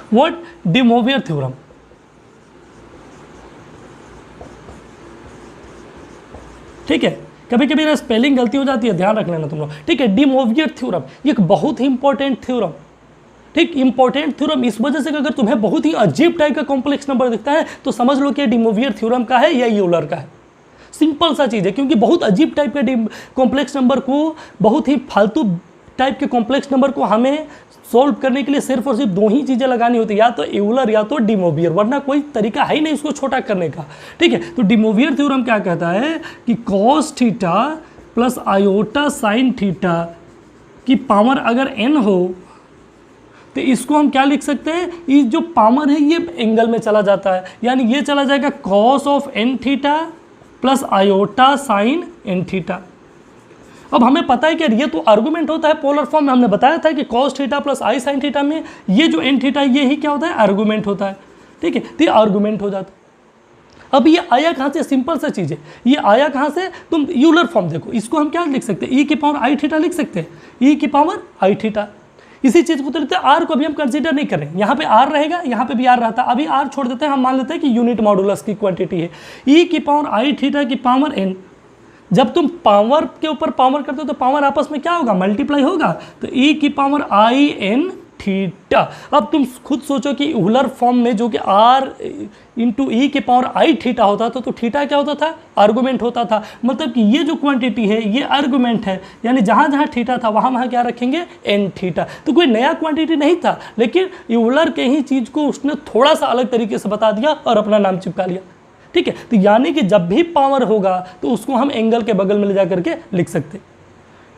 [SPEAKER 1] What, De Moivre theorem. ठीक है, कभी कभी ना स्पेलिंग गलती हो जाती है, ध्यान रख लेना तुम लोग। ठीक है, De Moivre थ्योरम ये एक बहुत ही इंपॉर्टेंट थ्योरम। ठीक, इंपॉर्टेंट थ्योरम इस वजह से कि अगर तुम्हें बहुत ही अजीब टाइप का कॉम्प्लेक्स नंबर दिखता है तो समझ लो कि De Moivre थ्योरम का है या यूलर का है। सिंपल सा चीज़ है, क्योंकि बहुत अजीब टाइप के कॉम्प्लेक्स नंबर को बहुत ही फालतू टाइप के कॉम्प्लेक्स नंबर को हमें सॉल्व करने के लिए सिर्फ और सिर्फ दो ही चीज़ें लगानी होती है, या तो यूलर या तो डिमोवियर, वरना कोई तरीका है ही नहीं इसको छोटा करने का। ठीक है, तो डिमोवियर थ्योरम क्या कहता है कि cos theta plus iota sine theta की पावर अगर n हो तो इसको हम क्या लिख सकते हैं, ये जो पावर है ये एंगल में चला जाता है, यानी ये चला जाएगा cos of n theta plus iota sine n theta. अब हमें पता है कि ये तो आर्गुमेंट होता है पोलर फॉर्म में, हमने बताया था कि कॉस थीटा प्लस आई साइन थीटा में ये जो n थीटा ये ही क्या होता है, आर्गुमेंट होता है। ठीक है, तो ये आर्गुमेंट हो जाता है। अब ये आया कहाँ से, सिंपल सा चीज़ है, ये आया कहाँ से, तुम यूलर फॉर्म देखो, इसको हम क्या लिख सकते हैं, e की पावर आई थीटा लिख सकते हैं, e की पावर आई थीटा। इसी चीज़ को तो लेते हैं, आर को भी हम कंसीडर नहीं कर रहे हैं, यहाँ पे आर रहेगा, यहाँ पे भी आर रहता, अभी आर छोड़ देते हैं, हम मान लेते हैं कि यूनिट मॉडुलस की क्वांटिटी है, e की पावर आई थीटा की पावर n। जब तुम पावर के ऊपर पावर करते हो तो पावर आपस में क्या होगा, मल्टीप्लाई होगा, तो e की पावर आई एन थीटा। अब तुम खुद सोचो कि यूलर फॉर्म में जो कि r इंटू ई के पावर आई थीटा होता था, तो थीटा क्या होता था, आर्गुमेंट होता था। मतलब कि ये जो क्वांटिटी है ये आर्गुमेंट है, यानी जहाँ जहाँ थीटा था वहाँ वहाँ क्या रखेंगे, एन थीटा। तो कोई नया क्वांटिटी नहीं था, लेकिन यूलर के ही चीज़ को उसने थोड़ा सा अलग तरीके से बता दिया और अपना नाम चिपका लिया। ठीक है, तो यानी कि जब भी पावर होगा तो उसको हम एंगल के बगल में ले जा करके लिख सकते।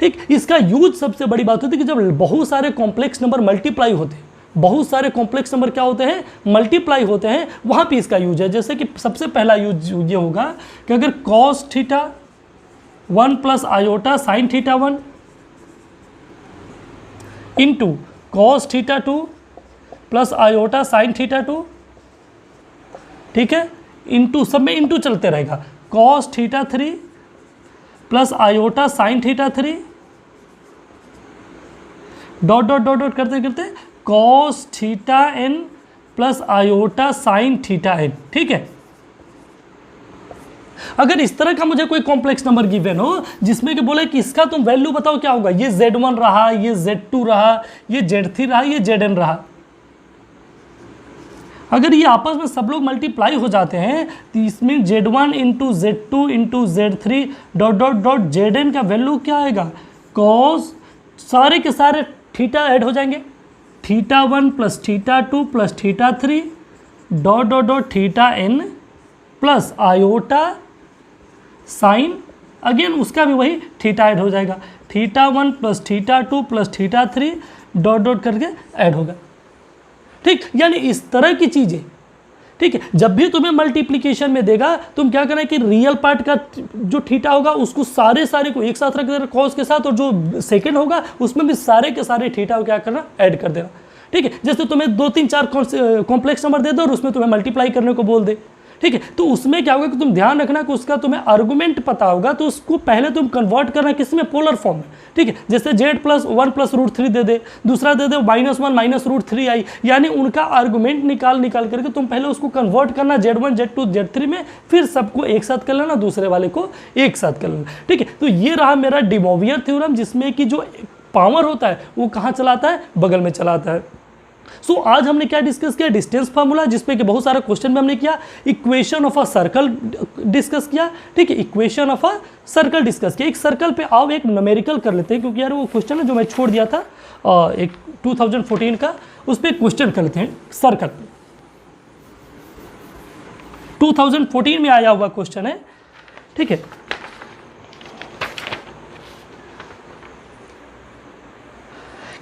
[SPEAKER 1] ठीक, इसका यूज सबसे बड़ी बात होती है कि जब बहुत सारे कॉम्प्लेक्स नंबर मल्टीप्लाई होते हैं, बहुत सारे कॉम्प्लेक्स नंबर क्या होते हैं, मल्टीप्लाई होते हैं, वहाँ पे इसका यूज है। जैसे कि सबसे पहला यूज ये होगा कि अगर cos theta 1 plus iota sine theta 1 into cos theta 2 plus iota sine theta 2, ठीक है, इंटू, सब में इंटू चलते रहेगा, cos theta 3 plus iota sine theta 3 dot dot dot dot करते करते cos theta n plus iota sine theta n। ठीक है, अगर इस तरह का मुझे कोई कॉम्प्लेक्स नंबर गिवन हो जिसमें कि बोले कि इसका तुम वैल्यू बताओ क्या होगा, ये z1 रहा, ये z2 रहा, ये z3 रहा, ये zn रहा, अगर ये आपस में सब लोग मल्टीप्लाई हो जाते हैं तो इसमें z1 into z2 into z3 dot dot dot zn का वैल्यू क्या आएगा, कॉस, सारे के सारे थीटा ऐड हो जाएंगे, theta 1 plus theta 2 plus theta 3 dot dot dot theta n plus iota sine, again उसका भी वही थीटा ऐड हो जाएगा, theta 1 plus theta 2 plus theta 3 dot dot करके ऐड होगा। ठीक, यानी इस तरह की चीज़ें। ठीक है, जब भी तुम्हें मल्टीप्लिकेशन में देगा तुम क्या करना है कि रियल पार्ट का जो थीटा होगा उसको सारे को एक साथ रख देना कॉस के साथ, और जो सेकंड होगा उसमें भी सारे के सारे थीटा को क्या करना, ऐड कर देना। ठीक है, जैसे तुम्हें 2 3 4 कॉम्प्लेक्स नंबर दे दो और उसमें तुम्हें मल्टीप्लाई करने को बोल दे। ठीक है, तो उसमें क्या होगा कि तुम ध्यान रखना कि उसका तुम्हें आर्गुमेंट पता होगा, तो उसको पहले तुम कन्वर्ट करना किस में, पोलर फॉर्म में। ठीक है, जैसे z प्लस 1 प्लस रूट 3 दे दे, दूसरा दे दे -1 माइनस रूट 3 आई, यानी उनका आर्गुमेंट निकाल करके तुम पहले उसको कन्वर्ट करना z1 z2 z3 में, फिर सबको एक साथ कर लेना, दूसरे वाले को एक साथ कर लेना। ठीक है, तो ये रहा मेरा डिमोवियर थ्योरम, जिसमें कि जो पावर होता है वो कहाँ चलाता है, बगल में चलाता है। सो आज हमने क्या डिस्कस किया, डिस्टेंस फार्मूला, जिसपे कि बहुत सारा क्वेश्चन में हमने किया, equation of a circle discuss किया। ठीक है, equation of a circle discuss किया। एक सर्कल पे आओ एक न्यूमेरिकल कर लेते हैं, क्योंकि यार वो क्वेश्चन है जो मैं छोड़ दिया था एक 2014 का, उस पर क्वेश्चन कर लेते हैं सर्कल। 2014 में आया हुआ क्वेश्चन है। ठीक है,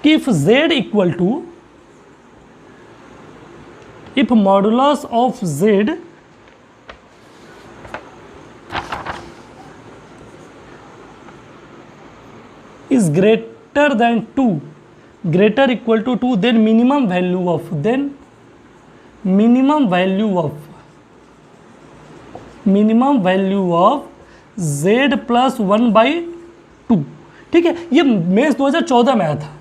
[SPEAKER 1] कि if z equal to, if modulus of z is greater than 2, greater equal to 2, then minimum value of z plus 1/2। ठीक है, ये मेंस 2014 में आया था,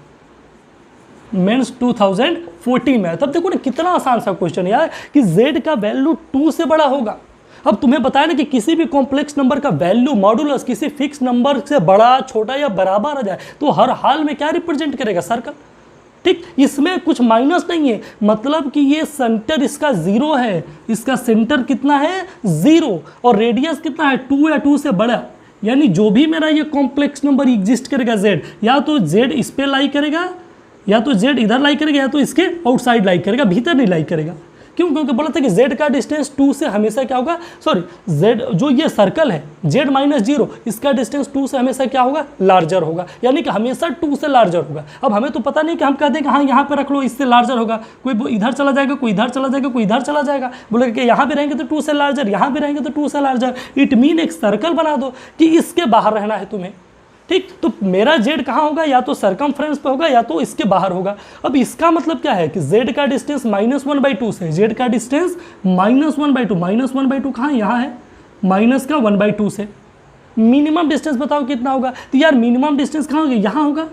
[SPEAKER 1] मेंस 2014 में। तब देखो ना कितना आसान सा क्वेश्चन यार, कि z का वैल्यू 2 से बड़ा होगा। अब तुम्हें बताया ना कि किसी भी कॉम्प्लेक्स नंबर का वैल्यू मॉडुलस किसी फिक्स नंबर से बड़ा, छोटा या बराबर आ जाए तो हर हाल में क्या रिप्रेजेंट करेगा, सर्कल। ठीक, इसमें कुछ माइनस नहीं है, मतलब कि ये सेंटर इसका 0 है, इसका सेंटर कितना है 0, और रेडियस कितना है 2 या 2 से बड़ा, यानी जो भी मेरा ये कॉम्प्लेक्स नंबर एग्जिस्ट करेगा z, या तो z इस पे लाई करेगा, या तो z इधर लाई करेगा, या तो इसके आउटसाइड लाई करेगा, भीतर नहीं लाई करेगा। क्यों? क्योंकि बोला था कि z का डिस्टेंस 2 से हमेशा क्या होगा, सॉरी z जो ये सर्कल है z माइनस 0, इसका डिस्टेंस 2 से हमेशा क्या होगा, लार्जर होगा, यानी कि हमेशा 2 से लार्जर होगा। अब हमें तो पता नहीं कि हम कहते हैं कि हाँ यहाँ पे रख लो, इससे लार्जर होगा, कोई इधर चला जाएगा, कोई इधर चला जाएगा, कोई इधर चला जाएगा, बोले कि यहाँ भी रहेंगे तो 2 से लार्जर, यहाँ भी रहेंगे तो 2 से लार्जर। इट मीन एक सर्कल बना दो कि इसके बाहर रहना है तुम्हें, ठीक। तो मेरा z कहाँ होगा, या तो सरकमफ्रेंस पे होगा या तो इसके बाहर होगा। अब इसका मतलब क्या है कि z का डिस्टेंस -1/2 से, z का डिस्टेंस -1/2, -1/2 कहाँ, यहाँ है, माइनस का 1/2 से। मिनिमम डिस्टेंस बताओ कितना होगा, तो यार मिनिमम डिस्टेंस कहाँ होगा, यहाँ होगा।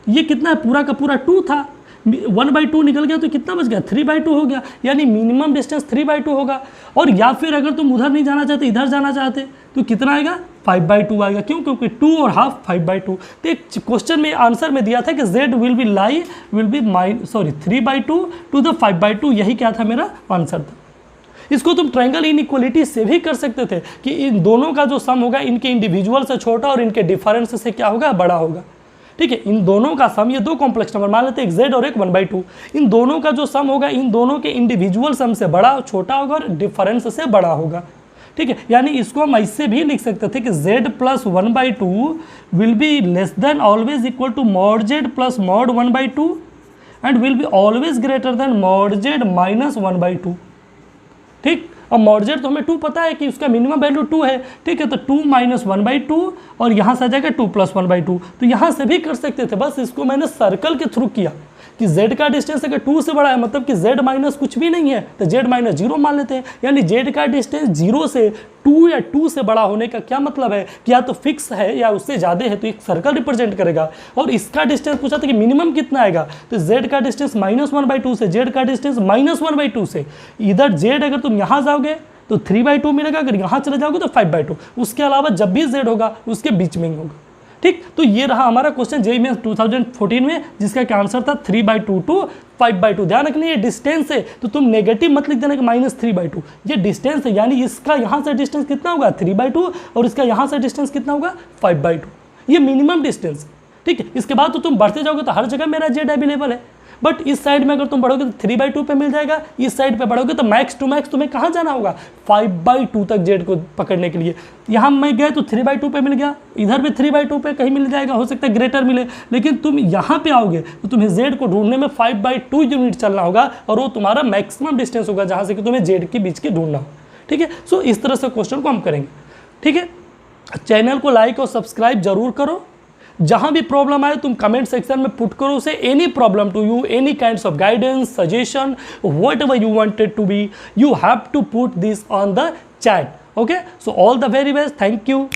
[SPEAKER 1] ये कितना है, पूरा का पूरा 2 था, 1/2 निकल गया तो कितना बच गया, 3/2 हो गया, यानी मिनिमम डिस्टेंस 3/2 होगा। और या फिर अगर तुम उधर नहीं जाना चाहते, इधर जाना चाहते, तो कितना आएगा, 5/2 आएगा। क्यों? क्योंकि 2 और हाफ 5/2। तो एक क्वेश्चन में आंसर में दिया था कि z will be 3/2 to the 5/2, यही क्या था, मेरा आंसर था। इसको तुम ट्रायंगल इनइक्वालिटी से भी कर सकते थे कि इन दोनों का जो सम होगा इनके इंडिविजुअल से छोटा और इनके डिफरेंस से क्या होगा, बड़ा होगा, ठीक है। इन दोनों का सम, ये दो कॉम्प्लेक्स नंबर मान लेते हैं, एक z और एक 1/2, इन दोनों का जो सम होगा इन दोनों के इंडिविजुअल सम से बड़ा, छोटा होगा और डिफरेंस से बड़ा होगा, ठीक है। यानी इसको हम ऐसे भी लिख सकते थे कि z plus 1/2 will be less than always equal to mod z plus mod 1/2 and will be always greater than mod z minus 1/2, ठीक। अब मॉड z तो हमें 2 पता है कि उसका मिनिमम वैल्यू 2 है, ठीक है। तो 2 माइनस 1/2 और यहाँ से आ जाएगा 2 प्लस 1/2, तो यहाँ से भी कर सकते थे। बस इसको मैंने सर्कल के थ्रू किया कि z का डिस्टेंस अगर 2 से बड़ा है, मतलब कि z माइनस कुछ भी नहीं है, तो z माइनस 0 मान लेते हैं। यानी z का डिस्टेंस 0 से 2 या 2 से बड़ा होने का क्या मतलब है कि या तो फिक्स है या उससे ज़्यादा है, तो एक सर्कल रिप्रेजेंट करेगा। और इसका डिस्टेंस पूछा था कि मिनिमम कितना आएगा, तो z का डिस्टेंस -1/2 से, z का डिस्टेंस -1/2 से, इधर z अगर तुम यहाँ जाओगे तो 3/2 मिलेगा, अगर यहाँ चले जाओगे तो 5/2, उसके अलावा जब भी z होगा उसके बीच में ही होगा, ठीक। तो ये रहा हमारा क्वेश्चन जेईई मेंस 2014 में, जिसका क्या आंसर था 3/2 टू 5/2। ध्यान रखना ये डिस्टेंस है, तो तुम नेगेटिव मत लिख देना कि -3/2, ये डिस्टेंस है, यानी इसका यहाँ से डिस्टेंस कितना होगा 3/2 और इसका यहाँ से डिस्टेंस कितना होगा 5/2, ये मिनिमम डिस्टेंस, ठीक है। इसके बाद तो तुम बढ़ते जाओगे तो हर जगह मेरा z अवेलेबल है, बट इस साइड में अगर तुम बढ़ोगे तो 3/2 पे मिल जाएगा, इस साइड पे बढ़ोगे तो मैक्स टू मैक्स तुम्हें कहाँ जाना होगा 5/2 तक z को पकड़ने के लिए। यहाँ मैं गए तो 3/2 पे मिल गया, इधर भी 3/2 पे कहीं मिल जाएगा, हो सकता है ग्रेटर मिले, लेकिन तुम यहाँ पे आओगे तो तुम्हें z को ढूंढने में 5/2 यूनिट चलना होगा और वो तुम्हारा मैक्सिमम डिस्टेंस होगा जहाँ से कि तुम्हें z के बीच के ढूंढना हो, ठीक है। सो इस तरह से क्वेश्चन को हम करेंगे, ठीक है। चैनल को लाइक और सब्सक्राइब जरूर करो। जहां भी प्रॉब्लम आए तुम कमेंट सेक्शन में पुट करो उसे, any problem to you, any kinds of guidance, suggestion, whatever you wanted to be, you have to put this on the chat, okay. So all the very best, thank you.